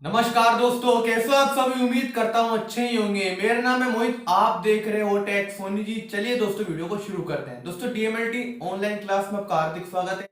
नमस्कार दोस्तों, कैसे हो आप सभी। उम्मीद करता हूँ अच्छे ही होंगे। मेरा नाम है मोहित, आप देख रहे हो टेक सोनी जी। चलिए दोस्तों वीडियो को शुरू करते हैं। दोस्तों डीएमएलटी ऑनलाइन क्लास में आपका हार्दिक स्वागत है।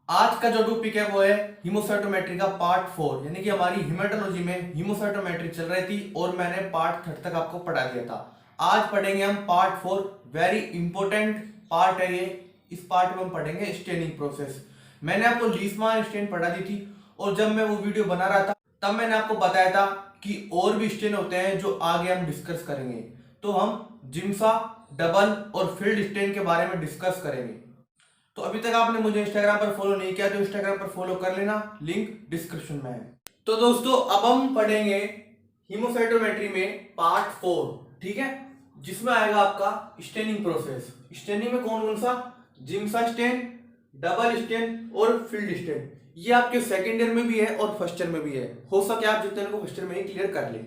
आज का जो टॉपिक है वो है हीमोसाइटोमेट्री का पार्ट 4, यानी कि हमारी हीमेटोलॉजी में हीमोसाइटोमेट्री चल रही थी और मैंने पार्ट 3 तक आपको पढ़ा दिया था। आज पढ़ेंगे हम पार्ट 4। वेरी इंपॉर्टेंट पार्ट है ये। इस पार्ट में हम पढ़ेंगे स्टेनिंग प्रोसेस। मैंने आपको लीस्मान स्टेन पढ़ा दी थी और जब मैं वो वीडियो बना रहा था तब मैंने आपको बताया था कि और भी स्टेन होते हैं जो आगे हम डिस्कस करेंगे। तो हम जिम्सा, डबल और फील्ड स्टेन के बारे में डिस्कस करेंगे। तो अभी तक आपने मुझे इंस्टाग्राम पर फॉलो नहीं किया तो इंस्टाग्राम पर फॉलो कर लेना, लिंक डिस्क्रिप्शन में है। तो दोस्तों अब हम पढ़ेंगे हीमोसाइटोमेट्री में पार्ट 4, ठीक है, जिसमें आएगा आपका स्टेनिंग प्रोसेस। स्टेनिंग में कौन कौन सा, जिम्सा स्टेन, डबल स्टेन और फील्ड स्टेन। ये आपके सेकेंड ईयर में भी है और फर्स्ट ईयर में भी है। हो सके आप जितने को फर्स्ट ईयर में ही क्लियर कर ले।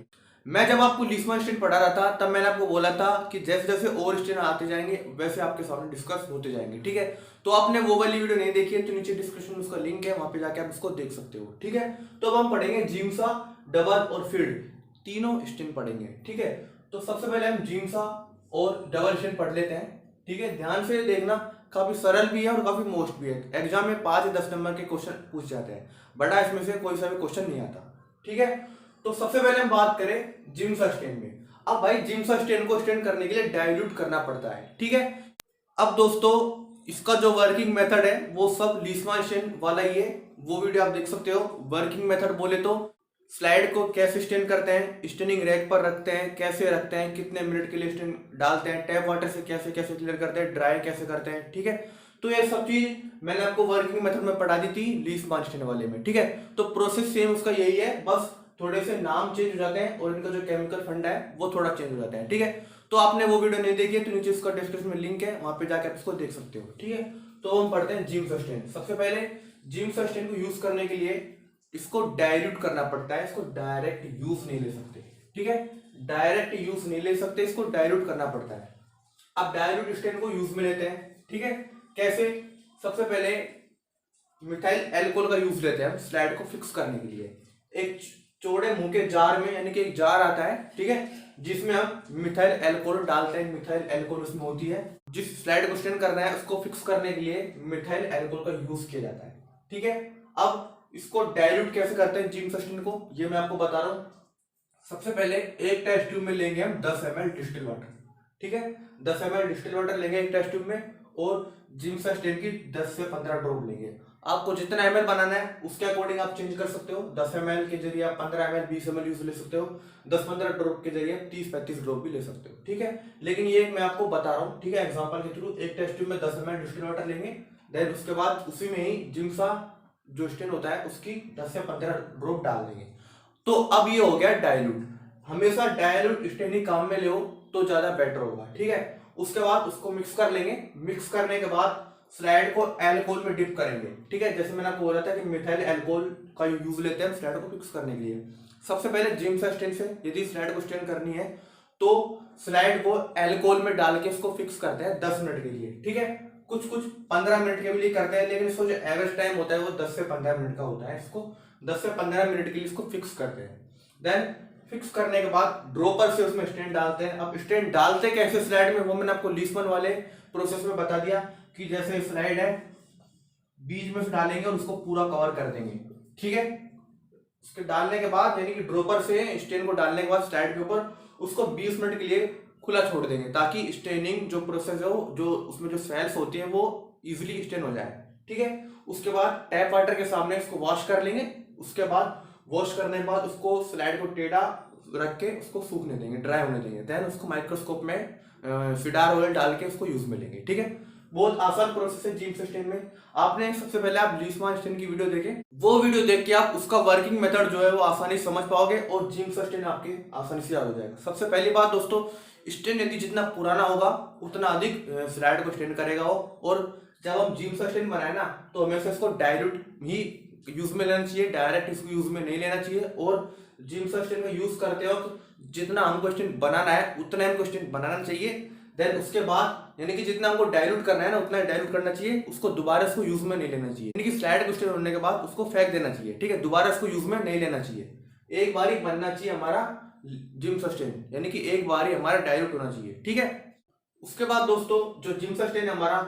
मैं जब आपको लीस्मान स्टेन पढ़ा रहा था तब मैंने आपको बोला था कि जैसे जैसे और स्टेन आते जाएंगे वैसे आपके सामने डिस्कस होते जाएंगे, ठीक है। तो आपने वो वाली वीडियो नहीं देखी है तो नीचे डिस्क्रिप्शन में उसका लिंक है, वहां पे जाके आप उसको देख सकते हो, ठीक है। तो अब हम पढ़ेंगे जिम्सा, डबल और फील्ड, तीनों स्टेन पढ़ेंगे, ठीक है। तो सबसे पहले हम जिम्सा और डबल स्टेन पढ़ लेते हैं, ठीक है। ध्यान से देखना, काफी सरल भी है और काफी मोस्ट भी है। एग्जाम में 5 या 10 नंबर के क्वेश्चन पूछ जाते हैं, बड़ा इसमें से कोई सा भी क्वेश्चन नहीं आता, ठीक है। तो सबसे पहले हम बात करें जिम्सा स्टेन में। अब भाई जिम्सा स्टेन को स्टेन करने के लिए डाइल्यूट करना पड़ता है, ठीक है। अब दोस्तों इसका जो वर्किंग मेथड है वो सब लीस्मान स्टेन वाला ही है, वो वीडियो आप देख सकते हो। वर्किंग मेथड बोले तो स्लाइड को कैसे स्टेन करते हैं, स्टेनिंग रैक पर रखते हैं, कैसे रखते हैं, कितने मिनट के लिए स्टेन डालते हैं, टैप वाटर से कैसे कैसे क्लियर करते हैं, ड्राई कैसे करते हैं, ठीक है। तो ये सब चीज मैंने आपको वर्किंग मेथड में पढ़ा दी थी लीस्मान स्टेन वाले में, ठीक है। तो प्रोसेस सेम उसका यही है, बस थोड़े से नाम चेंज हो जाते हैं और इनका जो केमिकल फंडा है वो थोड़ा चेंज हो जाता है, ठीक है। तो आपने वो वीडियो नहीं देखी है तो नीचे उसका डिस्क्रिप्शन में लिंक है, वहां पे जाकर आप इसको देख सकते हो, ठीक है। तो हम पढ़ते हैं जिम्सा स्टेन। सबसे पहले जिम्सा स्टेन को यूज करने के लिए इसको डाइल्यूट करना पड़ता है, इसको डायरेक्ट यूज नहीं ले सकते, ठीक है। डायरेक्ट यूज नहीं ले सकते, इसको डाइल्यूट करना पड़ता है। अब डाइल्यूट स्टेन को यूज में लेते हैं, ठीक है। कैसे, सबसे पहले मिथाइल एल्कोहल का यूज लेते हैं हम स्लाइड को फिक्स करने के लिए। एक चौड़े मुंह के जार में, यानी कि एक जार आता है, ठीक है, जिसमें हम मिथाइल एल्कोहल डालते हैं। मिथाइल एल्कोहल उसमें होती है। जिस स्लाइड को स्टेन करना है उसको फिक्स करने के लिए मिथाइल एल्कोहल का यूज किया जाता है, ठीक है। अब इसको डाइल्यूट कैसे करते हैं जिम्सा स्टेन को, ये मैं आपको बता रहा हूं। सबसे पहले एक टेस्ट ट्यूब में लेंगे हम 10 ml डिस्टिल वाटर, ठीक है। 10 ml डिस्टिल वाटर लेंगे एक टेस्ट ट्यूब में और जिम्सा स्टेन की 10 से 15 ड्रॉप लेंगे। आपको जितना ml बनाना है उसके अकॉर्डिंग आप चेंज कर सकते हो। 10 ml के जरिए आप 15 ml 20 ml यूज ले सकते हो। 10-15 ड्रॉप के जरिए 30-35 ड्रॉप भी ले सकते हो, ठीक है। लेकिन ये मैं आपको बता रहा हूँ, ठीक है, एग्जाम्पल के थ्रू। एक टेस्ट ट्यूब में 10 ml डिस्टिल वाटर लेंगे, देन उसके बाद उसी में ही जिम्सा जो स्टेन होता है उसकी 10 से 15 ड्रॉप डाल देंगे। तो अब ये हो गया डाइल्यूट। हमेशा डाइल्यूट स्टेन ही काम में ले तो ज्यादा बेटर होगा, ठीक है। उसके बाद उसको मिक्स कर लेंगे। मिक्स करने के बाद स्लाइड को एल्कोहल में डिप करेंगे, ठीक है। जैसे मैंने आपको बोला था कि मिथाइल एल्कोहल का यूज लेते हैं स्लाइड को फिक्स करने के लिए। सबसे पहले जिम्सा स्टेन से यदि स्लाइड को स्टेन करनी है तो स्लाइड को एल्कोहल में डाल के इसको फिक्स करते हैं 10 मिनट के लिए, ठीक है। कुछ कुछ 15 मिनट के लिए करते हैं, लेकिन इसको जो एवरेज टाइम होता है वो 10 से 15 मिनट का होता है। इसको 10 से 15 मिनट के लिए इसको फिक्स करते हैं। देन फिक्स करने के बाद ड्रॉपर से उसमें स्टेन डालते हैं। अब स्टेन डालते कैसे स्लाइड में वो मैंने आपको लीस्मान वाले प्रोसेस में बता दिया कि जैसे स्लाइड है बीच में से डालेंगे और उसको पूरा कवर कर देंगे, ठीक है। उसके डालने के बाद यानी कि ड्रॉपर से स्टेन को डालने के बाद स्लाइड के ऊपर उसको 20 मिनट के लिए खुला छोड़ देंगे ताकि स्टेनिंग जो प्रोसेस है वो जो उसमें जो सेल्स होती है वो इजीली स्टेन हो जाए, ठीक है। उसके बाद टैप वाटर के सामने इसको वॉश कर लेंगे। उसके बाद वॉश करने के बाद उसको स्लाइड को टेढ़ा रख के उसको सूखने देंगे, ड्राई होने देंगे। देन उसको माइक्रोस्कोप में सिडार ऑयल डाल के उसको यूज में लेंगे, ठीक है। बहुत आसान प्रोसेस है जिम्सा स्टेन में। आपने सबसे पहले आप लीस्मान स्टेन की वीडियो देखें, वो वीडियो देख के आप उसका वर्किंग मेथड जो है वो आसानी से समझ पाओगे और जिम्सा स्टेन आपके आसानी से याद हो जाएगा। सबसे पहली बात दोस्तों, स्टेन यदि जितना पुराना होगा उतना अधिक स्लाइड को स्टेन करेगा वो। और जब हम जिम्सा स्टेन बनाए ना तो हमेशा इसको डाइल्यूट ही यूज में लेना चाहिए, डायरेक्ट इसको यूज में नहीं लेना चाहिए। और जिम्सा स्टेन का यूज करते वक्त जितना हमको स्टेन बनाना है उतना हमको स्टेन बनाना चाहिए। देन उसके बाद यानी कि जितना हमको डाइल्यूट करना है ना उतना डाइल्यूट करना चाहिए, उसको दोबारा इसको यूज में नहीं लेना चाहिए। यानी कि स्लाइड को स्टेन होने के बाद उसको फेंक देना चाहिए, ठीक है, दोबारा इसको यूज में नहीं लेना चाहिए। एक बार ही बनना चाहिए हमारा जिम सस्टेन, यानी कि एक बार ही हमारा डाइल्यूट होना चाहिए, ठीक है। उसके बाद दोस्तों जो जिम सस्टेन हमारा,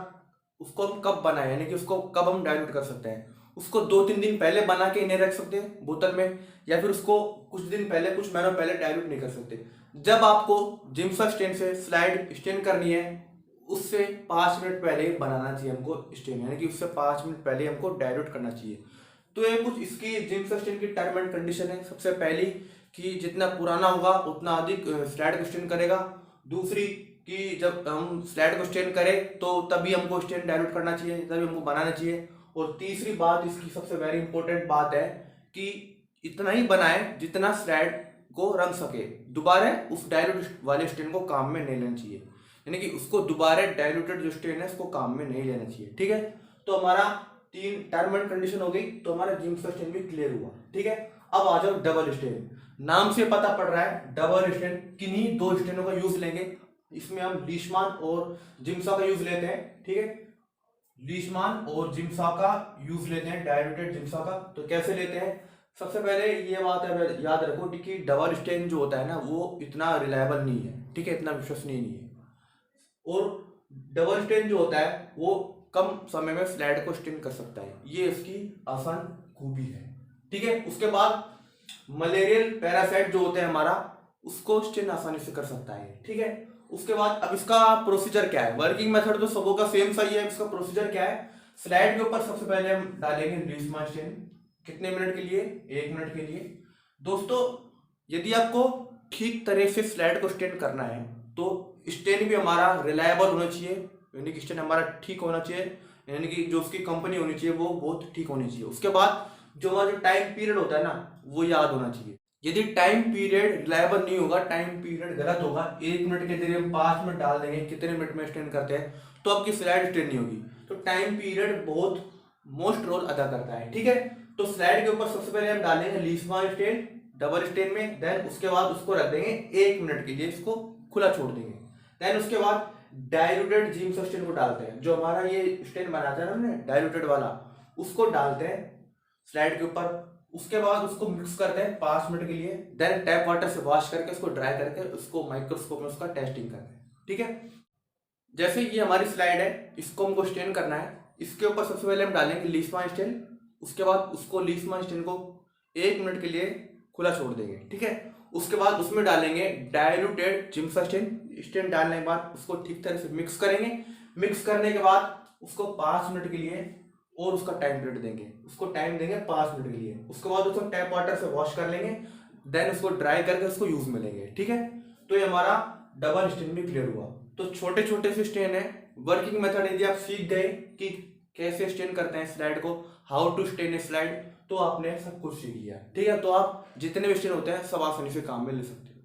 उसको हम कब बनाए, यानी कि उसको कब हम डाइल्यूट कर सकते हैं। उसको 2-3 दिन पहले बना के नहीं रख सकते बोतल में, या फिर उसको कुछ दिन पहले, कुछ महीनों पहले डाइल्यूट नहीं कर सकते। जब आपको जिम सस्टेन से स्लाइड स्टेन करनी है, उससे 5 मिनट पहले बनाना चाहिए हमको स्टेन, यानी कि उससे 5 मिनट पहले हमको डाइल्यूट करना चाहिए। तो ये कुछ इसकी जिम सस्टेन की टर्म एंड कंडीशन है। सबसे पहली कि जितना पुराना होगा उतना अधिक स्लाइड को स्टेन करेगा। दूसरी कि जब हम स्लाइड को स्टेन करें तो तभी हमको स्टेन डाइल्यूट करना चाहिए, तभी हमको बनाना चाहिए। और तीसरी बात, इसकी सबसे वेरी इंपॉर्टेंट बात है कि इतना ही बनाए जितना स्लाइड को रंग सके, दोबारा उस डाइल्यूट वाले स्टेन को काम में नहीं लेना चाहिए, यानी कि उसको दोबारा डाइल्यूटेड जो स्टेन है उसको काम में नहीं लेना चाहिए, ठीक है। तो हमारा 3 टर्म एंड कंडीशन हो गई, तो हमारा जिम का स्टेन भी क्लियर हुआ, ठीक है। अब आ जाओ डबल स्टेन। नाम से पता पड़ रहा है डबल स्टेन, किन्हीं 2 स्टेनों का यूज लेंगे। इसमें हम लीशमान और जिम्सा का यूज लेते हैं, ठीक है। लीशमान और जिम्सा का यूज लेते हैं, डाइल्यूटेड जिम्सा का। तो कैसे लेते हैं, सबसे पहले ये बात है याद रखो कि डबल स्टेन जो होता है ना वो इतना रिलायबल नहीं है, ठीक है, इतना विश्वसनीय नहीं है। और डबल स्टेन जो होता है वो कम समय में स्लाइड को स्टेन कर सकता है, ये इसकी आसान खूबी है, ठीक है। उसके बाद मलेरियल पैरासाइट जो होते हैं हमारा, उसको स्टेन आसानी से कर सकता है, ठीक है। उसके बाद अब इसका प्रोसीजर क्या है, वर्किंग मेथड तो सबों का सेम सही है। इसका प्रोसीजर क्या है, स्लाइड के ऊपर सबसे पहले हम डालेंगे लीशमान स्टेन। कितने मिनट के लिए, 1 मिनट के लिए। दोस्तों यदि आपको ठीक तरह से स्लाइड को स्टेन करना है तो स्टेन भी हमारा रिलायबल होना चाहिए, यानी कि स्टेन हमारा ठीक होना चाहिए, यानी कि जो उसकी कंपनी होनी चाहिए वो बहुत ठीक होनी चाहिए। उसके बाद जो हमारा जो टाइम पीरियड होता है ना वो याद होना चाहिए। यदि टाइम पीरियड रिलायबल नहीं होगा, टाइम पीरियड गलत होगा, 1 मिनट के जरिए हम 5 मिनट डाल देंगे, कितने मिनट में स्टेन करते हैं, तो आपकी स्लाइड स्टेन नहीं होगी। तो टाइम पीरियड बहुत मोस्ट रोल अदा करता है, ठीक है। तो स्लाइड के ऊपर सबसे पहले हम डालेंगे लीशमान स्टेन डबल स्टेन में, देन उसके बाद उसको रख देंगे 1 मिनट के लिए, इसको खुला छोड़ देंगे। देन उसके बाद डाइल्यूटेड जिम सस्टेन को डालते हैं, जो हमारा ये स्टेन बनाता है ना हमने डाइल्यूटेड वाला, उसको डालते हैं स्लाइड के ऊपर। उसके बाद उसको मिक्स करते हैं 5 मिनट के लिए। देन टैप वाटर से वॉश करके उसको ड्राई करके उसको माइक्रोस्कोप में उसका टेस्टिंग करते हैं, ठीक है। जैसे ये हमारी स्लाइड है, इसको हमको स्टेन करना है। इसके ऊपर सबसे पहले हम डालेंगे लीशमान स्टेन, उसके बाद उसको लीशमान स्टेन को 1 मिनट के लिए खुला छोड़ देंगे, ठीक है। उसके बाद उसमें डालेंगे डाइल्यूटेड जिम्सा स्टेन। स्टेन डालने के बाद उसको ठीक तरह से मिक्स करेंगे। मिक्स करने के बाद उसको 5 मिनट के लिए और उसका टाइम पीरियड देंगे, उसको टाइम देंगे 5 मिनट के लिए। उसके बाद उसको टैप वाटर से वॉश कर लेंगे, देन उसको ड्राई करके उसको यूज में लेंगे, ठीक है। तो ये हमारा डबल स्टेन भी क्लियर हुआ। तो छोटे छोटे से स्टेन है। वर्किंग मेथड यदि आप सीख गए कि कैसे स्टेन करते हैं स्लाइड को, how to stain a slide, तो आपने सब कुछ सीख लिया, ठीक है। तो आप जितने भी स्टेन होते हैं सब आसानी से काम में ले सकते हो।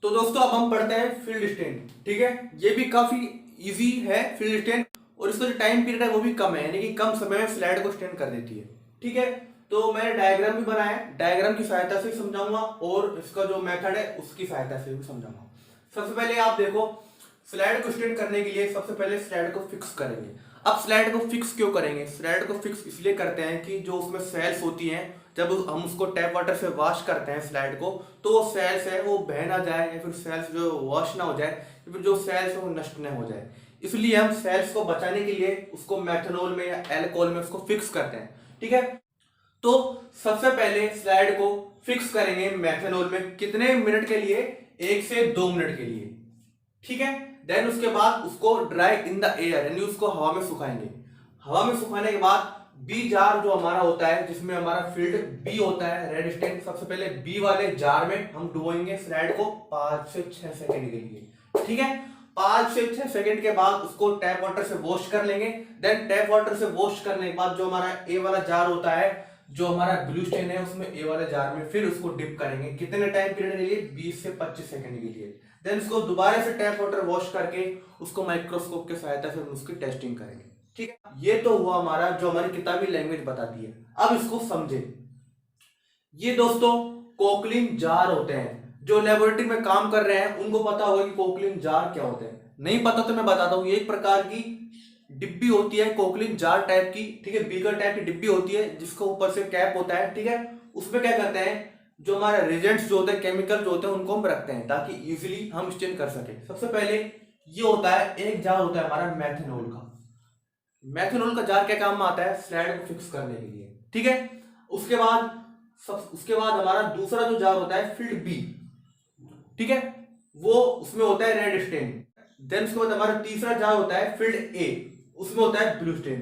तो दोस्तों अब हम पढ़ते हैं फील्ड स्टेन, ठीक है। ये भी काफी इजी है फील्ड स्टेन, और इसका जो टाइम पीरियड है वो भी कम है, यानी कि कम समय में स्लाइड को स्टेन कर देती है, ठीक है। तो मैंने डायग्राम भी बनाया है, डायग्राम की सहायता से समझाऊंगा और इसका जो मेथड है उसकी सहायता से भी समझाऊंगा। सबसे पहले आप देखो, स्लाइड को स्टेन करने के लिए सबसे पहले स्लाइड को फिक्स करेंगे। अब स्लाइड को फिक्स क्यों करेंगे, स्लाइड को फिक्स इसलिए करते हैं कि जो उसमें सेल्स होती हैं, जब हम उसको टैप वाटर से वॉश करते हैं स्लाइड को, तो वो सेल्स है वो बह ना जाए, या फिर सेल्स जो वॉश ना हो जाए, या फिर जो सेल्स है वो नष्ट न हो जाए। इसलिए हम सेल्स को बचाने के लिए उसको मेथनॉल में या एल्कोहल में उसको फिक्स करते हैं, ठीक है। तो सबसे पहले स्लाइड को फिक्स करेंगे मेथनॉल में, कितने मिनट के लिए, 1 से 2 मिनट के लिए, ठीक है। देन उसके बाद उसको ड्राई इन द एयर, यानी उसको हवा में सुखाएंगे। हवा में सुखाने के बाद बी जार जो हमारा होता है, जिसमें हमारा फील्ड बी होता है रेड स्टेन, सबसे पहले बी वाले जार में हम डुबोएंगे स्लाइड को 5 से 6 सेकंड के लिए, ठीक है। 5 से 6 सेकंड के बाद उसको टैप वाटर से वॉश कर लेंगे। देन टैप वाटर से वॉश करने के बाद जो हमारा ए वाला जार होता है, जो हमारा ब्लू स्टेन है, उसमें ए वाले जार में फिर उसको डिप करेंगे, कितने टाइम पीरियड के लिए, 20 से 25 सेकंड के लिए। देन उसको दोबारा से टैप वाटर वॉश करके उसको माइक्रोस्कोप की सहायता से उसकी टेस्टिंग करेंगे, ठीक है। ये तो हुआ हमारा जो हमारी किताबी लैंग्वेज बताती है। अब इसको समझे। ये दोस्तों कोकलिन जार होते हैं, जो लेबोरेटरी में काम कर रहे हैं उनको पता होगा कि कोकलिन जार क्या होते हैं। नहीं पता तो मैं बताता हूँ, ये एक प्रकार की डिब्बी होती है कोकलिन जार टाइप की, ठीक है, बीकर टाइप की डिब्बी होती है, जिसको ऊपर से कैप होता है, ठीक है। उसमें क्या करते हैं, जो हमारे रिजेंट्स जो होते हैं, केमिकल जो होते हैं, उनको हम रखते हैं ताकि इजीली हम स्टेन कर सके। सबसे पहले ये होता है, एक जार होता है हमारा मैथेनॉल का। मैथेनॉल का जार क्या काम में आता है? स्लाइड को फिक्स करने के लिए, ठीक है। उसके बाद हमारा दूसरा जो जार होता है फील्ड बी, ठीक है, वो उसमें होता है रेड स्टेन। देन उसके बाद हमारा तीसरा जार होता है फील्ड ए, उसमें होता है ब्लू स्टेन।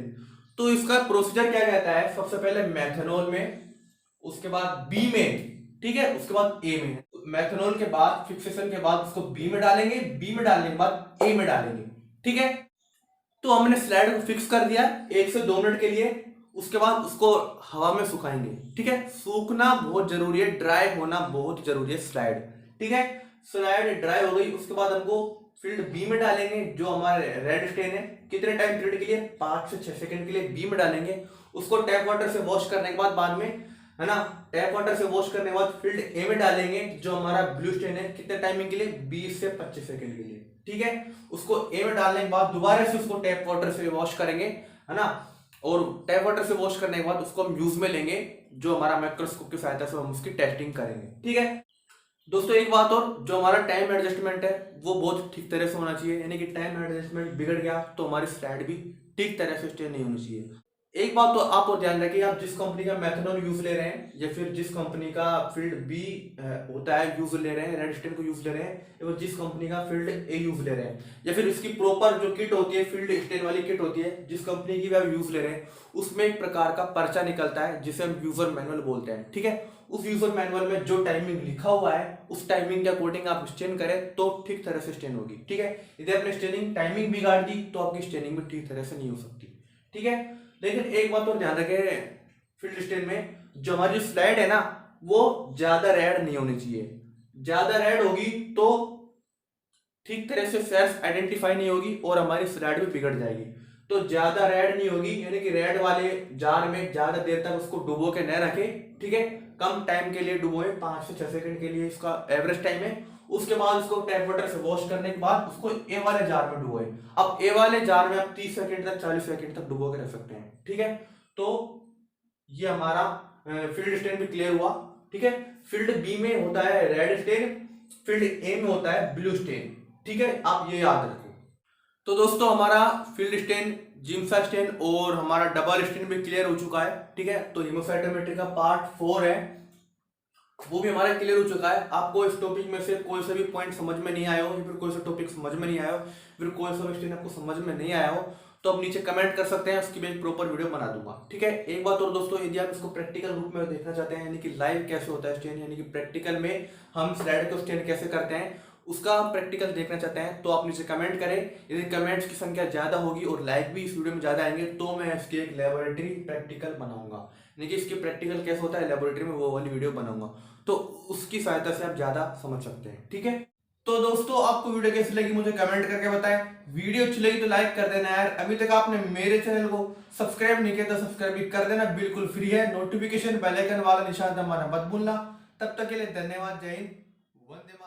तो इसका प्रोसीजर क्या कहता है? सबसे पहले मैथेनॉल में, उसके बाद बी में, ठीक है, उसके बाद ए में। मैथेनॉल के बाद फिक्सेशन के बाद उसको बी में डालेंगे, बी में डालने के बाद ए में डालेंगे, ठीक है। तो हमने स्लाइड को फिक्स कर दिया 1 से 2 मिनट के लिए। उसके बाद उसको हवा में सुखाएंगे, ठीक है। सूखना बहुत जरूरी है, ड्राई होना बहुत जरूरी है स्लाइड, ठीक है। स्लाइड ड्राई हो गई, उसके बाद हमको फील्ड बी में डालेंगे जो हमारे रेड स्टेन है। कितने टाइम पीरियड के लिए? 5 से 6 सेकंड के लिए बी में डालेंगे। उसको टैप वाटर से वॉश करने के बाद में, है ना, टैप वाटर से वॉश करने के बाद फील्ड ए में डालेंगे जो हमारा ब्लू स्टेन है। कितने टाइमिंग के लिए? 20 से 25 सेकंड के लिए, ठीक है। उसको ए में डालने के बाद दोबारा से उसको टैप वाटर से वॉश करेंगे, है ना। और टैप वाटर से वॉश करने के बाद उसको हम यूज में लेंगे, जो हमारा माइक्रोस्कोप की सहायता से हम उसकी टेस्टिंग करेंगे, ठीक है। दोस्तों एक बात और, जो हमारा टाइम एडजस्टमेंट है वो बहुत ठीक तरह से होना चाहिए। यानी कि टाइम एडजस्टमेंट बिगड़ गया तो हमारी स्लाइड भी ठीक तरह से स्टे नहीं होनी चाहिए। एक बात तो आप और ध्यान रखिए, आप जिस कंपनी का मैथेनॉल यूज ले रहे हैं या फिर जिस कंपनी का फील्ड बी होता है यूज ले रहे हैं, रेड स्टेन को यूज ले रहे हैं, या फिर जिस कंपनी का फील्ड ए यूज ले रहे हैं, या फिर इसकी प्रॉपर जो किट होती है, फील्ड स्टेन वाली किट होती है, जिस कंपनी की भी आप यूज ले रहे हैं, उसमें एक प्रकार का पर्चा निकलता है जिसे हम यूजर मैनुअल बोलते हैं, ठीक है। उस यूजर मैनुअल में जो टाइमिंग लिखा हुआ है उस टाइमिंग के अकॉर्डिंग आप स्टेन करें तो ठीक तरह से स्टेन होगी, ठीक है। यदि आपने स्टेनिंग टाइमिंग बिगाड़ दी तो आपकी स्टेनिंग भी ठीक तरह से नहीं हो सकती, ठीक है। लेकिन एक बात और ध्यान रखें, फील्ड स्टेन में जो हमारी स्लाइड है ना, वो ज्यादा रेड नहीं होनी चाहिए। ज्यादा रेड होगी तो ठीक तरह से सेल्स आइडेंटिफाई नहीं होगी और हमारी स्लाइड भी बिगड़ जाएगी। तो ज्यादा रेड नहीं होगी, यानी कि रेड वाले जार में ज्यादा देर तक उसको डुबो के न रखें, ठीक है। कम टाइम के लिए डुबोए, 5 से 6 सेकंड के लिए इसका एवरेज टाइम है। उसके बाद उसको टैप वाटर से वॉश करने के बाद उसको ए वाले जार में डुबोए। अब ए वाले जार में आप 30 सेकंड तक 40 सेकंड तक डुबो के रख सकते हैं, ठीक है। तो ये हमारा फील्ड स्टेन भी क्लियर हुआ, ठीक है। फील्ड बी में होता है रेड स्टेन, फील्ड ए में होता है ब्लू स्टेन, ठीक है। आप ये याद रखो। तो दोस्तों हमारा फील्ड स्टेन, जिम्सा स्टेन और हमारा डबल स्टेन भी क्लियर हो चुका है, ठीक है। तो हेमोसाइटोमेट्री का पार्ट 4 है, वो भी हमारा क्लियर हो चुका है। आपको इस टॉपिक में से कोई सा भी पॉइंट समझ में नहीं आया हो, या फिर कोई सा टॉपिक समझ में नहीं आया हो, फिर कोई सा स्टेन आपको समझ में नहीं आया हो, तो आप नीचे कमेंट कर सकते हैं, उसकी भी एक प्रॉपर वीडियो बना दूंगा, ठीक है। एक बात और दोस्तों, यदि आप इसको प्रैक्टिकल रूप में देखना चाहते हैं, यानी कि लाइव कैसे होता है स्टेन, यानी कि प्रैक्टिकल में हम स्लाइड को स्टेन कैसे करते हैं, उसका प्रैक्टिकल देखना चाहते हैं, तो आप नीचे कमेंट करें। यदि कमेंट्स की संख्या ज्यादा होगी और लाइक भी इस वीडियो में ज्यादा आएंगे तो मैं इसकी एक लेबोरेटरी प्रैक्टिकल बनाऊंगा, यानी कि इसकी प्रैक्टिकल कैसे होता है लेबोरेटरी में, वो वाली वीडियो बनाऊंगा, तो उसकी सहायता से आप ज्यादा समझ सकते हैं, ठीक है। तो दोस्तों आपको वीडियो कैसी लगी मुझे कमेंट करके बताएं। वीडियो अच्छी लगी तो लाइक कर देना यार। अभी तक आपने मेरे चैनल को सब्सक्राइब नहीं किया तो सब्सक्राइब भी कर देना, बिल्कुल फ्री है। नोटिफिकेशन बेल आइकन वाला निशान दबाना मत भूलना। तब तक के लिए धन्यवाद, जय हिंद, वंदे मातरम।